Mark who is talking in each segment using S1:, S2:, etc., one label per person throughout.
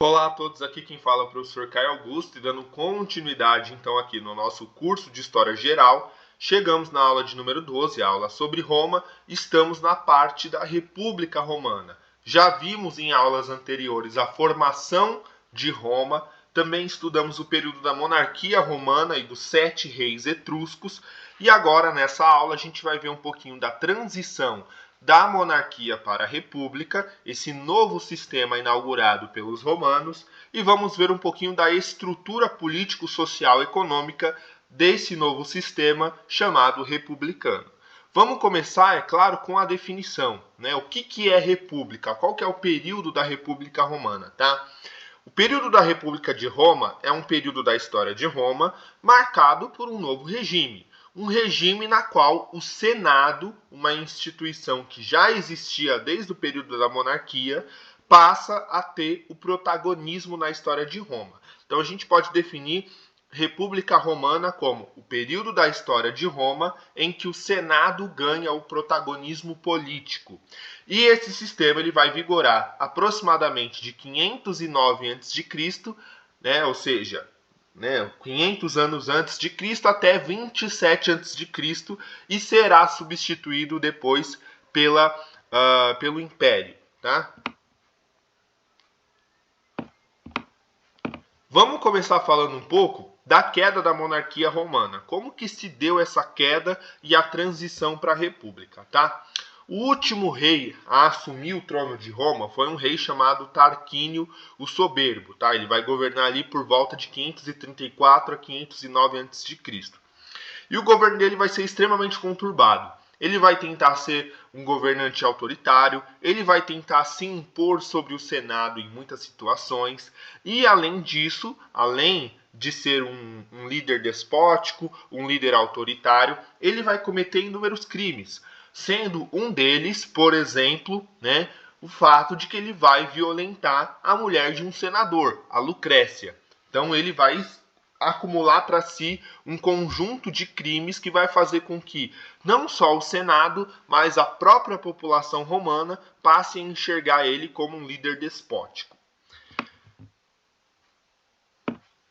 S1: Olá a todos, aqui quem fala é o professor Caio Augusto e dando continuidade então aqui no nosso curso de História Geral, chegamos na aula de número 12, a aula sobre Roma, estamos na parte da República Romana. Já vimos em aulas anteriores a formação de Roma, também estudamos o período da monarquia romana e dos 7 reis etruscos, e agora nessa aula a gente vai ver um pouquinho da transição da monarquia para a república, esse novo sistema inaugurado pelos romanos, e vamos ver um pouquinho da estrutura político-social econômica desse novo sistema chamado republicano. Vamos começar, é claro, com a definição, né? O que é república? Qual que é o período da República Romana, tá? O período da República de Roma é um período da história de Roma marcado por um novo regime. Um regime na qual o Senado, uma instituição que já existia desde o período da monarquia, passa a ter o protagonismo na história de Roma. Então a gente pode definir República Romana como o período da história de Roma em que o Senado ganha o protagonismo político. E esse sistema ele vai vigorar aproximadamente de 509 a.C., né, ou seja, 500 anos antes de Cristo até 27 antes de Cristo, e será substituído depois pelo Império, tá? Vamos começar falando um pouco da queda da monarquia romana. Como que se deu essa queda e a transição para a república, tá? O último rei a assumir o trono de Roma foi um rei chamado Tarquínio o Soberbo, tá? Ele vai governar ali por volta de 534 a 509 a.C. E o governo dele vai ser extremamente conturbado. Ele vai tentar ser um governante autoritário, ele vai tentar se impor sobre o Senado em muitas situações, e além disso, além de ser um líder despótico, um líder autoritário, ele vai cometer inúmeros crimes, sendo um deles, por exemplo, o fato de que ele vai violentar a mulher de um senador, a Lucrécia. Então ele vai acumular para si um conjunto de crimes que vai fazer com que não só o Senado, mas a própria população romana passe a enxergar ele como um líder despótico.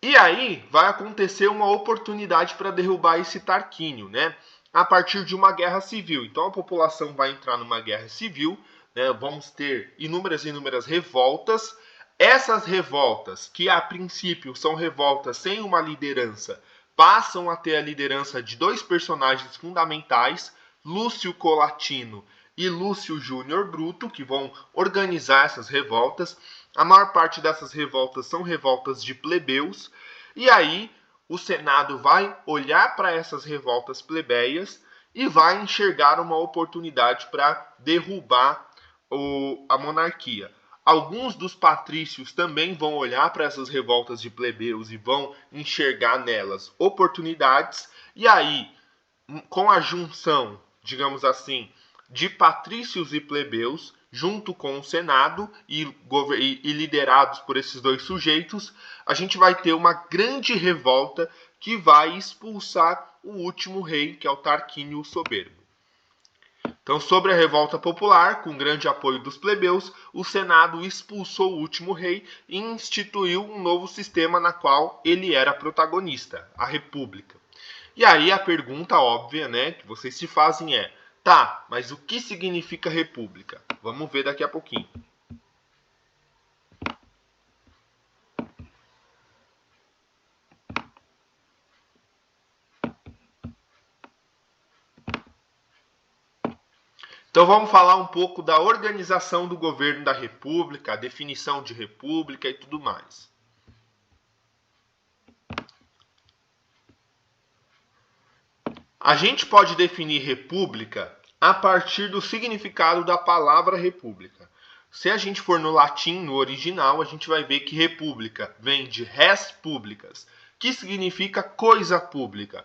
S1: E aí vai acontecer uma oportunidade para derrubar esse Tarquínio, né? A partir de uma guerra civil. Então a população vai entrar numa guerra civil, né? Vamos ter inúmeras revoltas. Essas revoltas, que a princípio são revoltas sem uma liderança, passam a ter a liderança de dois personagens fundamentais, Lúcio Colatino e Lúcio Júnior Bruto, que vão organizar essas revoltas. A maior parte dessas revoltas são revoltas de plebeus, e aí o Senado vai olhar para essas revoltas plebeias e vai enxergar uma oportunidade para derrubar a monarquia. Alguns dos patrícios também vão olhar para essas revoltas de plebeus e vão enxergar nelas oportunidades, e aí, com a junção, digamos assim, de patrícios e plebeus, junto com o Senado e liderados por esses dois sujeitos, a gente vai ter uma grande revolta que vai expulsar o último rei, que é o Tarquínio o Soberbo. Então, sobre a revolta popular, com grande apoio dos plebeus, o Senado expulsou o último rei e instituiu um novo sistema na qual ele era protagonista, a República. E aí a pergunta óbvia, que vocês se fazem é: tá, mas o que significa república? Vamos ver daqui a pouquinho. Então vamos falar um pouco da organização do governo da república, a definição de república e tudo mais. A gente pode definir república a partir do significado da palavra república. Se a gente for no latim, no original, a gente vai ver que república vem de res publicas, que significa coisa pública.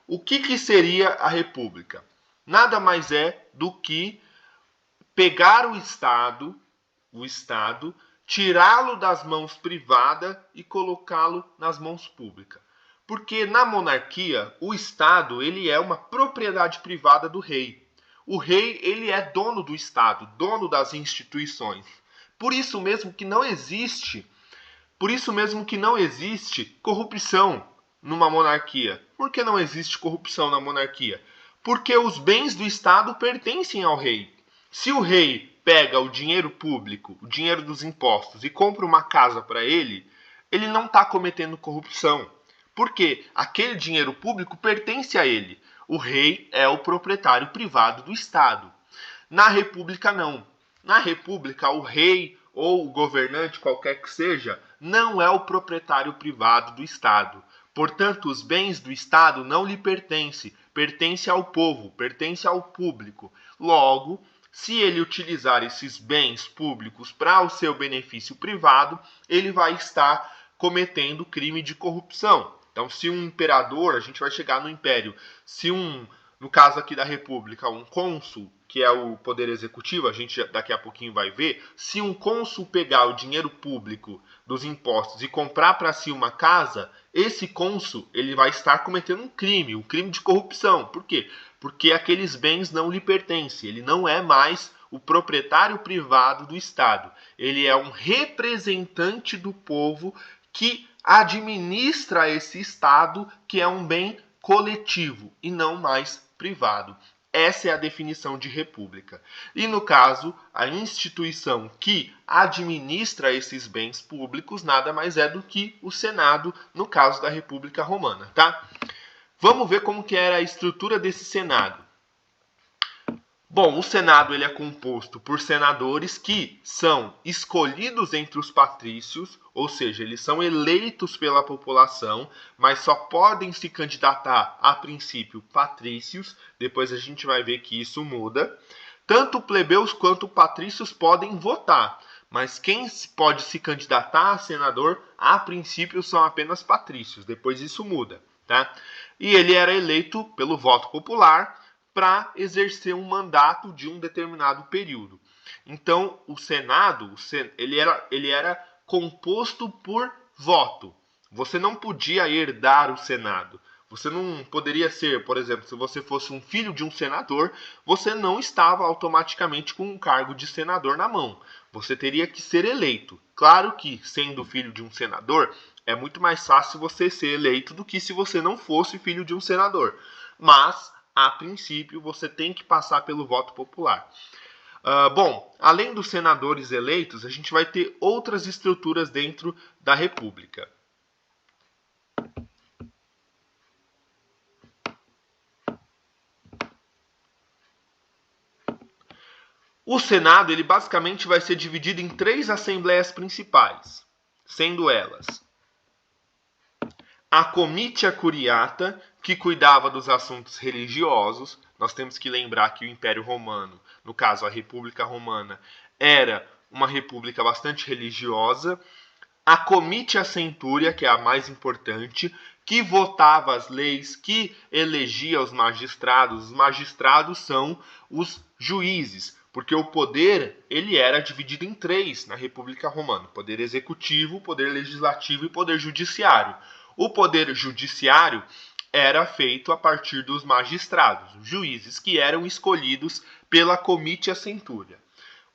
S1: O que seria a república? Nada mais é do que pegar o Estado, tirá-lo das mãos privadas e colocá-lo nas mãos públicas. Porque na monarquia, o Estado ele é uma propriedade privada do rei. O rei ele é dono do Estado, dono das instituições. Por isso mesmo que não existe Por isso mesmo que não existe corrupção numa monarquia. Por que não existe corrupção na monarquia? Porque os bens do Estado pertencem ao rei. Se o rei pega o dinheiro público, o dinheiro dos impostos, e compra uma casa para ele, ele não está cometendo corrupção. Porque aquele dinheiro público pertence a ele. O rei é o proprietário privado do Estado. Na República, não. Na República, o rei ou o governante, qualquer que seja, não é o proprietário privado do Estado. Portanto, os bens do Estado não lhe pertencem. Pertence ao povo, pertence ao público. Logo, se ele utilizar esses bens públicos para o seu benefício privado, ele vai estar cometendo crime de corrupção. Então, se um imperador, a gente vai chegar no império, se no caso aqui da República, um cônsul, que é o poder executivo, a gente daqui a pouquinho vai ver, se um cônsul pegar o dinheiro público dos impostos e comprar para si uma casa, esse cônsul ele vai estar cometendo um crime de corrupção. Por quê? Porque aqueles bens não lhe pertencem, ele não é mais o proprietário privado do Estado. Ele é um representante do povo que administra esse Estado, que é um bem coletivo e não mais privado. Essa é a definição de república. E no caso, a instituição que administra esses bens públicos nada mais é do que o Senado, no caso da República Romana, tá? Vamos ver como que era a estrutura desse Senado. Bom, o Senado ele é composto por senadores que são escolhidos entre os patrícios, ou seja, eles são eleitos pela população, mas só podem se candidatar, a princípio, patrícios. Depois a gente vai ver que isso muda. Tanto plebeus quanto patrícios podem votar, mas quem pode se candidatar a senador, a princípio, são apenas patrícios. Depois isso muda, tá? E ele era eleito pelo voto popular para exercer um mandato de um determinado período. Então, o Senado, ele era composto por voto. Você não podia herdar o Senado. Você não poderia ser, por exemplo, se você fosse um filho de um senador, você não estava automaticamente com um cargo de senador na mão. Você teria que ser eleito. Claro que, sendo filho de um senador, é muito mais fácil você ser eleito do que se você não fosse filho de um senador. Mas a princípio, você tem que passar pelo voto popular. Bom, além dos senadores eleitos, a gente vai ter outras estruturas dentro da República. O Senado, ele basicamente vai ser dividido em 3 assembleias principais, sendo elas a Comitia Curiata, que cuidava dos assuntos religiosos. Nós temos que lembrar que o Império Romano, no caso a República Romana, era uma república bastante religiosa. A Comitia Centúria, que é a mais importante, que votava as leis, que elegia os magistrados. Os magistrados são os juízes, porque o poder ele era dividido em 3 na República Romana: poder executivo, poder legislativo e poder judiciário. O poder judiciário era feito a partir dos magistrados, os juízes, que eram escolhidos pela Comitia Centúria.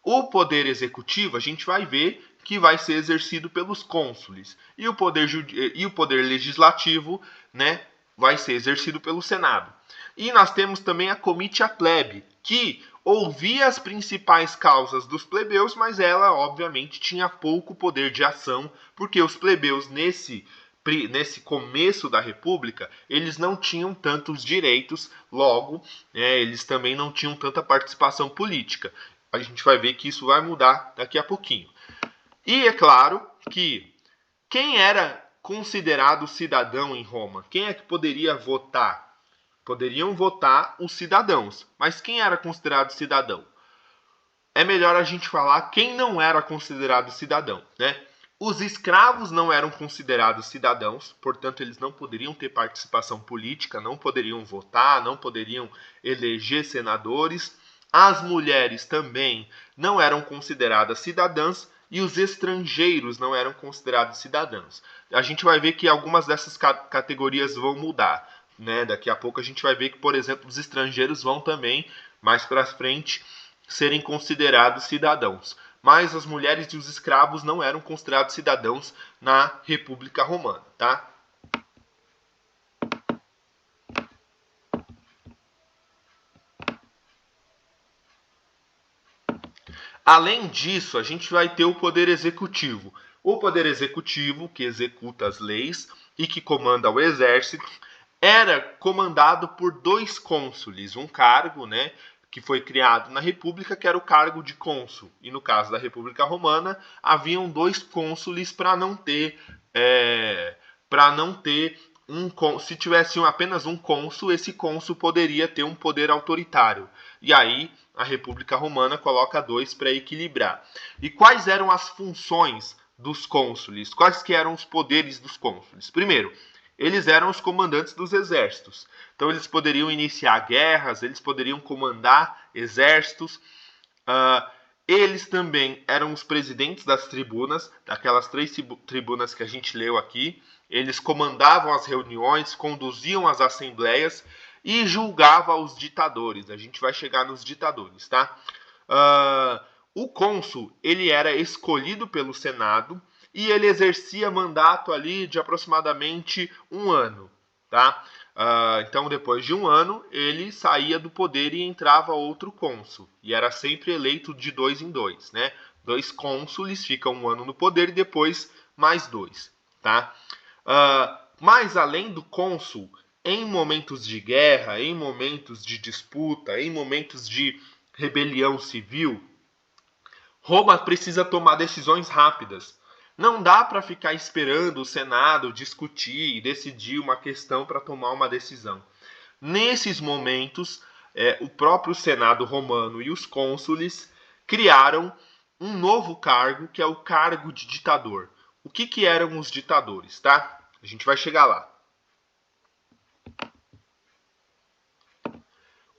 S1: O poder executivo, a gente vai ver que vai ser exercido pelos cônsules. E o poder legislativo, né, vai ser exercido pelo Senado. E nós temos também a Comitia Plebe, que ouvia as principais causas dos plebeus, mas ela, obviamente, tinha pouco poder de ação, porque os plebeus, nesse começo da República, eles não tinham tantos direitos, logo, eles também não tinham tanta participação política. A gente vai ver que isso vai mudar daqui a pouquinho. E é claro que quem era considerado cidadão em Roma? Quem é que poderia votar? Poderiam votar os cidadãos, mas quem era considerado cidadão? É melhor a gente falar quem não era considerado cidadão, né? Os escravos não eram considerados cidadãos, portanto, eles não poderiam ter participação política, não poderiam votar, não poderiam eleger senadores. As mulheres também não eram consideradas cidadãs e os estrangeiros não eram considerados cidadãos. A gente vai ver que algumas dessas categorias vão mudar, né? Daqui a pouco a gente vai ver que, por exemplo, os estrangeiros vão também, mais para frente, serem considerados cidadãos. mas as mulheres e os escravos não eram considerados cidadãos na República Romana, tá? Além disso, a gente vai ter o poder executivo. O poder executivo, que executa as leis e que comanda o exército, era comandado por 2 cônsules, um cargo, né, que foi criado na República, que era o cargo de cônsul. E no caso da República Romana, haviam 2 cônsules para não ter, se tivesse apenas um cônsul, esse cônsul poderia ter um poder autoritário. E aí a República Romana coloca 2 para equilibrar. E quais eram as funções dos cônsules? Quais que eram os poderes dos cônsules? Primeiro, eles eram os comandantes dos exércitos. Então eles poderiam iniciar guerras, eles poderiam comandar exércitos. Eles também eram os presidentes das tribunas, daquelas 3 tribunas que a gente leu aqui. Eles comandavam as reuniões, conduziam as assembleias e julgavam os ditadores. A gente vai chegar nos ditadores, tá? O cônsul, ele era escolhido pelo Senado e ele exercia mandato ali de aproximadamente 1 ano, tá? Então, depois de 1 ano, ele saía do poder e entrava outro cônsul. E era sempre eleito de 2 em 2, né? 2 cônsules ficam 1 ano no poder e depois mais 2, tá? Mas além do cônsul, em momentos de guerra, em momentos de disputa, em momentos de rebelião civil, Roma precisa tomar decisões rápidas. Não dá para ficar esperando o Senado discutir e decidir uma questão para tomar uma decisão. Nesses momentos, o próprio Senado romano e os cônsules criaram um novo cargo, que é o cargo de ditador. O que eram os ditadores, tá? A gente vai chegar lá.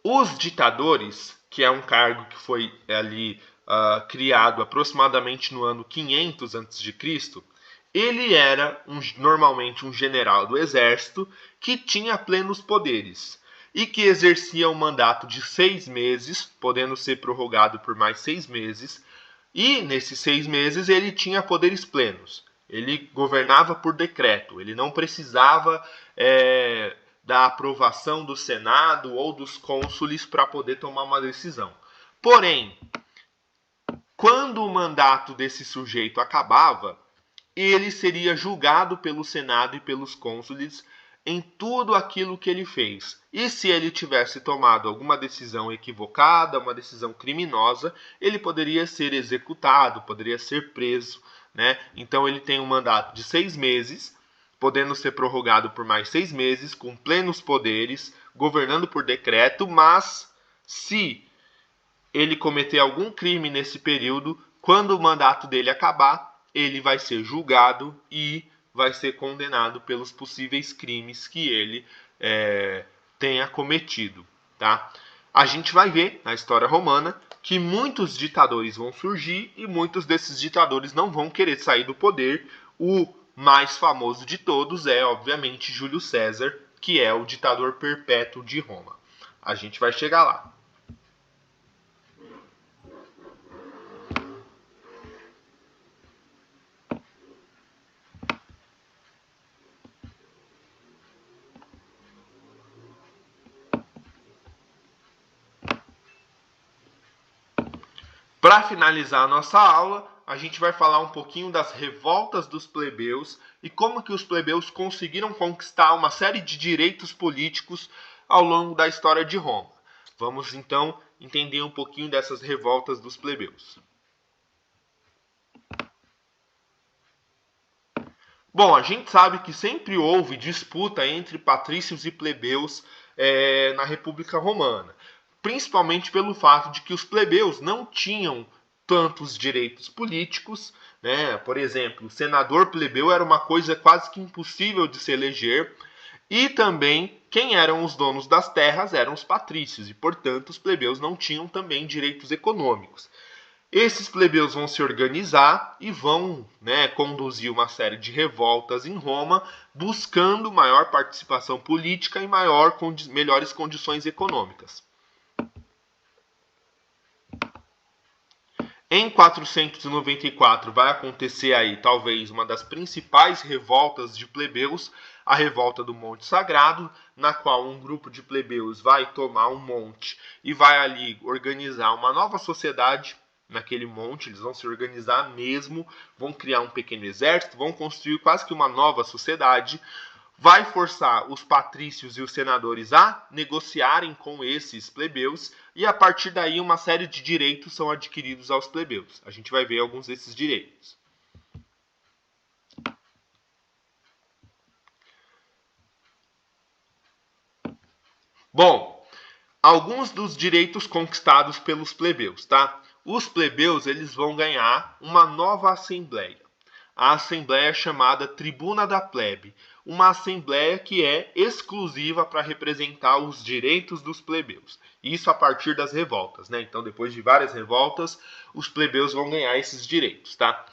S1: Os ditadores, que é um cargo que foi ali criado aproximadamente no ano 500 a.C., ele era normalmente um general do exército que tinha plenos poderes e que exercia um mandato de 6 meses, podendo ser prorrogado por mais 6 meses, e nesses 6 meses ele tinha poderes plenos. Ele governava por decreto, ele não precisava da aprovação do Senado ou dos cônsules para poder tomar uma decisão. Porém, quando o mandato desse sujeito acabava, ele seria julgado pelo Senado e pelos cônsules em tudo aquilo que ele fez. E se ele tivesse tomado alguma decisão equivocada, uma decisão criminosa, ele poderia ser executado, poderia ser preso, né? Então ele tem um mandato de 6 meses, podendo ser prorrogado por mais 6 meses, com plenos poderes, governando por decreto, mas se ele cometer algum crime nesse período, quando o mandato dele acabar, ele vai ser julgado e vai ser condenado pelos possíveis crimes que ele tenha cometido, tá? A gente vai ver na história romana que muitos ditadores vão surgir e muitos desses ditadores não vão querer sair do poder. O mais famoso de todos é, obviamente, Júlio César, que é o ditador perpétuo de Roma. A gente vai chegar lá. Para finalizar a nossa aula, a gente vai falar um pouquinho das revoltas dos plebeus e como que os plebeus conseguiram conquistar uma série de direitos políticos ao longo da história de Roma. Vamos então entender um pouquinho dessas revoltas dos plebeus. Bom, a gente sabe que sempre houve disputa entre patrícios e plebeus na República Romana, principalmente pelo fato de que os plebeus não tinham tantos direitos políticos, né? Por exemplo, o senador plebeu era uma coisa quase que impossível de se eleger, e também quem eram os donos das terras eram os patrícios, e portanto os plebeus não tinham também direitos econômicos. Esses plebeus vão se organizar e vão conduzir uma série de revoltas em Roma, buscando maior participação política e melhores condições econômicas. Em 494 vai acontecer aí talvez uma das principais revoltas de plebeus, a revolta do Monte Sagrado, na qual um grupo de plebeus vai tomar um monte e vai ali organizar uma nova sociedade naquele monte. Eles vão se organizar mesmo, vão criar um pequeno exército, vão construir quase que uma nova sociedade. Vai forçar os patrícios e os senadores a negociarem com esses plebeus, e a partir daí uma série de direitos são adquiridos aos plebeus. A gente vai ver alguns desses direitos. Bom, alguns dos direitos conquistados pelos plebeus, tá? Os plebeus, eles vão ganhar uma nova assembleia. A assembleia chamada Tribuna da Plebe, uma assembleia que é exclusiva para representar os direitos dos plebeus. Isso a partir das revoltas, né? Então, depois de várias revoltas, os plebeus vão ganhar esses direitos, tá?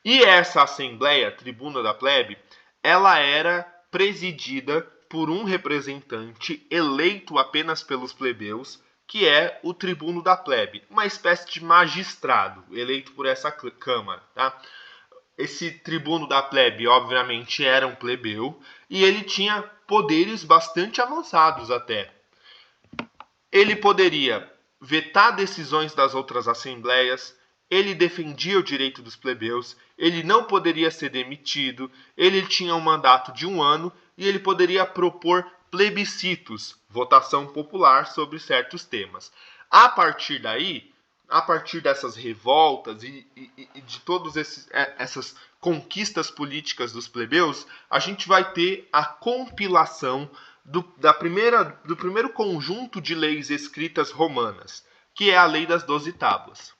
S1: E essa assembleia, Tribuna da Plebe, ela era presidida por um representante eleito apenas pelos plebeus, que é o tribuno da plebe, uma espécie de magistrado eleito por essa câmara, tá? Esse tribuno da plebe, obviamente, era um plebeu e ele tinha poderes bastante avançados até. Ele poderia vetar decisões das outras assembleias, ele defendia o direito dos plebeus, ele não poderia ser demitido, ele tinha um mandato de 1 ano e ele poderia propor plebiscitos, votação popular sobre certos temas. A partir daí, a partir dessas revoltas e de todas essas conquistas políticas dos plebeus, a gente vai ter a compilação do primeiro conjunto de leis escritas romanas, que é a Lei das 12 Tábuas.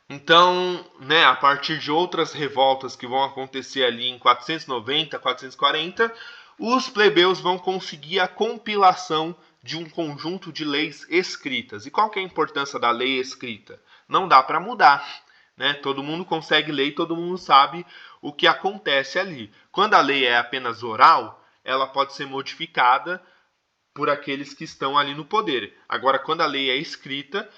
S1: Então, né, a partir de outras revoltas que vão acontecer ali em 490, 440, os plebeus vão conseguir a compilação de um conjunto de leis escritas. E qual que é a importância da lei escrita? Não dá para mudar, né? Todo mundo consegue ler e todo mundo sabe o que acontece ali. Quando a lei é apenas oral, ela pode ser modificada por aqueles que estão ali no poder. Agora, quando a lei é escrita,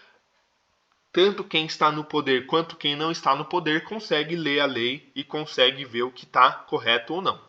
S1: tanto quem está no poder quanto quem não está no poder consegue ler a lei e consegue ver o que está correto ou não.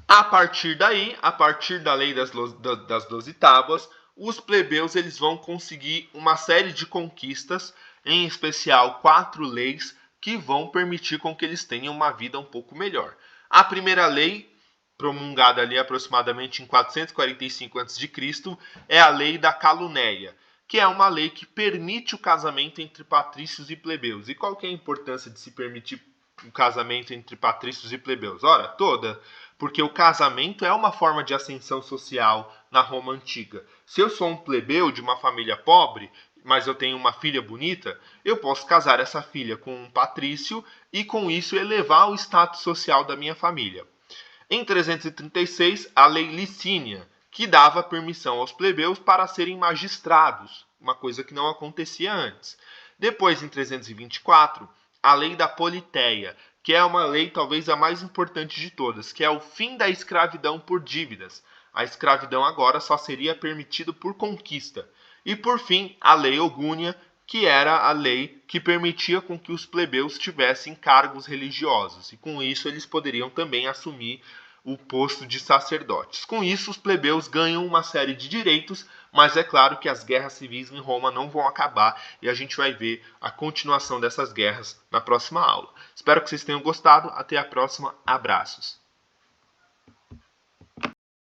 S1: A partir daí, a partir da lei das 12 tábuas, os plebeus eles vão conseguir uma série de conquistas, em especial 4 leis que vão permitir com que eles tenham uma vida um pouco melhor. A primeira lei, promulgada ali aproximadamente em 445 a.C., é a lei da Calunéia, que é uma lei que permite o casamento entre patrícios e plebeus. E qual que é a importância de se permitir o casamento entre patrícios e plebeus? Ora, toda. Porque o casamento é uma forma de ascensão social na Roma antiga. Se eu sou um plebeu de uma família pobre, mas eu tenho uma filha bonita, eu posso casar essa filha com um patrício e com isso elevar o status social da minha família. Em 336, a lei Licínia, que dava permissão aos plebeus para serem magistrados, uma coisa que não acontecia antes. Depois, em 324, a lei da Politeia, que é uma lei talvez a mais importante de todas, que é o fim da escravidão por dívidas. A escravidão agora só seria permitida por conquista. E por fim, a lei Ogúnia, que era a lei que permitia com que os plebeus tivessem cargos religiosos. E com isso eles poderiam também assumir o posto de sacerdotes. Com isso, os plebeus ganham uma série de direitos, mas é claro que as guerras civis em Roma não vão acabar e a gente vai ver a continuação dessas guerras na próxima aula. Espero que vocês tenham gostado. Até a próxima. Abraços.